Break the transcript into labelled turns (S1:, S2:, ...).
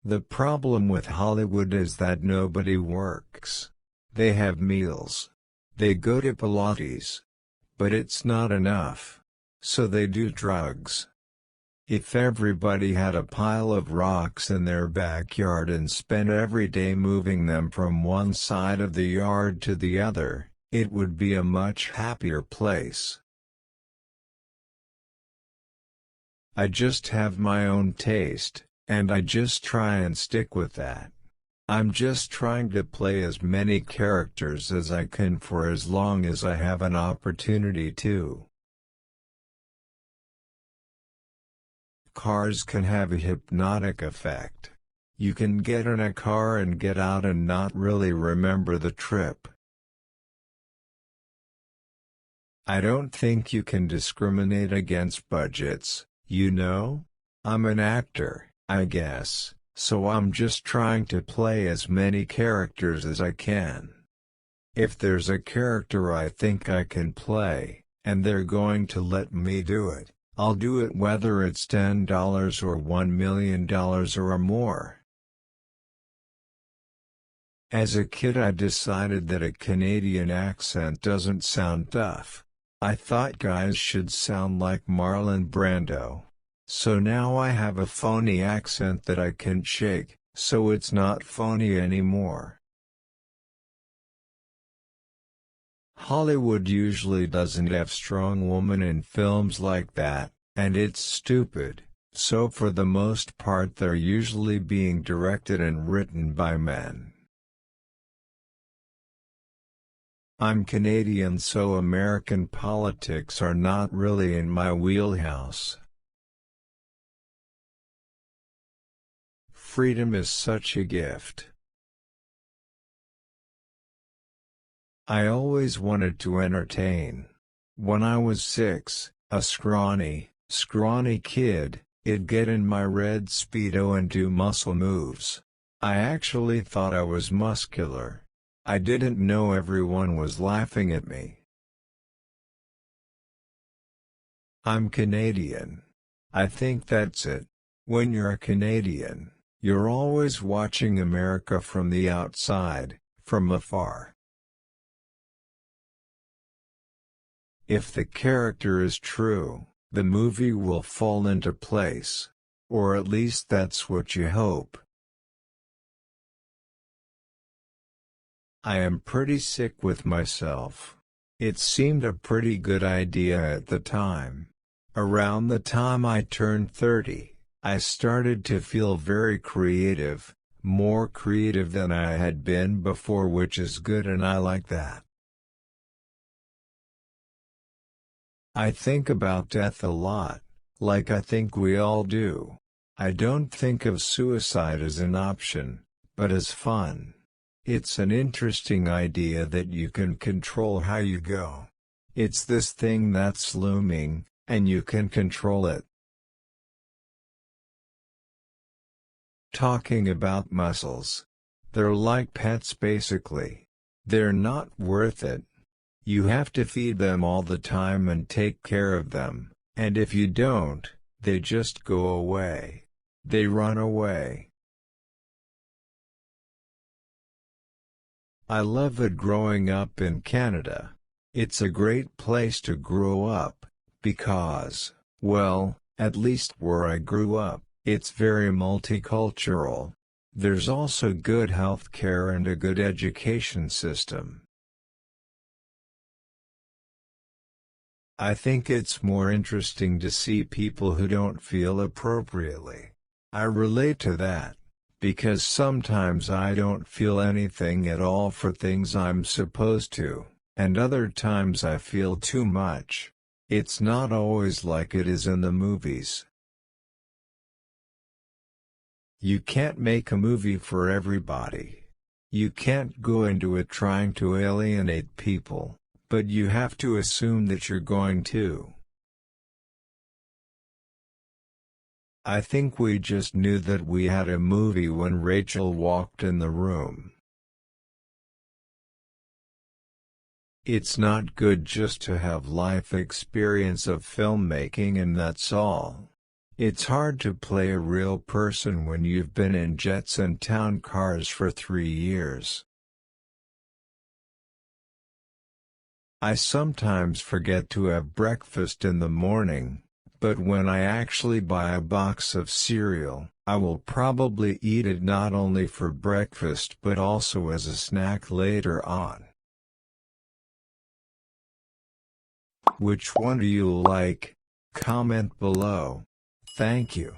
S1: The problem with Hollywood is that nobody works. They have meals. They go to Pilates. But it's not enough. So they do drugs. If everybody had a pile of rocks in their backyard and spent every day moving them from one side of the yard to the other, it would be a much happier place. I just have my own taste, and I just try and stick with that. I'm just trying to play as many characters as I can for as long as I have an opportunity to. Cars can have a hypnotic effect. You can get in a car and get out and not really remember the trip. I don't think you can discriminate against budgets, you know? I'm an actor, I guess, so I'm just trying to play as many characters as I can. If there's a character I think I can play, and they're going to let me do it, I'll do it whether it's $10 or $1 million or more. As a kid I decided that a Canadian accent doesn't sound tough. I thought guys should sound like Marlon Brando. So now I have a phony accent that I can shake, so it's not phony anymore. Hollywood usually doesn't have strong women in films like that, and it's stupid, so for the most part they're usually being directed and written by men. I'm Canadian, so American politics are not really in my wheelhouse. Freedom is such a gift. I always wanted to entertain. When I was 6, a scrawny kid, I'd get in my red Speedo and do muscle moves. I actually thought I was muscular. I didn't know everyone was laughing at me. I'm Canadian. I think that's it. When you're a Canadian, you're always watching America from the outside, from afar. If the character is true, the movie will fall into place. Or at least that's what you hope. I am pretty sick with myself. It seemed a pretty good idea at the time. Around the time I turned 30, I started to feel very creative, more creative than I had been before, which is good and I like that. I think about death a lot, like I think we all do. I don't think of suicide as an option, but as fun. It's an interesting idea that you can control how you go. It's this thing that's looming, and you can control it. Talking about muscles. They're like pets basically. They're not worth it. You have to feed them all the time and take care of them, and if you don't, they just go away. They run away. I loved growing up in Canada. It's a great place to grow up, because, well, at least where I grew up, it's very multicultural. There's also good health care and a good education system. I think it's more interesting to see people who don't feel appropriately. I relate to that, because sometimes I don't feel anything at all for things I'm supposed to, and other times I feel too much. It's not always like it is in the movies. You can't make a movie for everybody. You can't go into it trying to alienate people. But you have to assume that you're going to. I think we just knew that we had a movie when Rachel walked in the room. It's not good just to have life experience of filmmaking and that's all. It's hard to play a real person when you've been in jets and town cars for 3 years. I sometimes forget to have breakfast in the morning, but when I actually buy a box of cereal, I will probably eat it not only for breakfast but also as a snack later on. Which one do you like? Comment below. Thank you.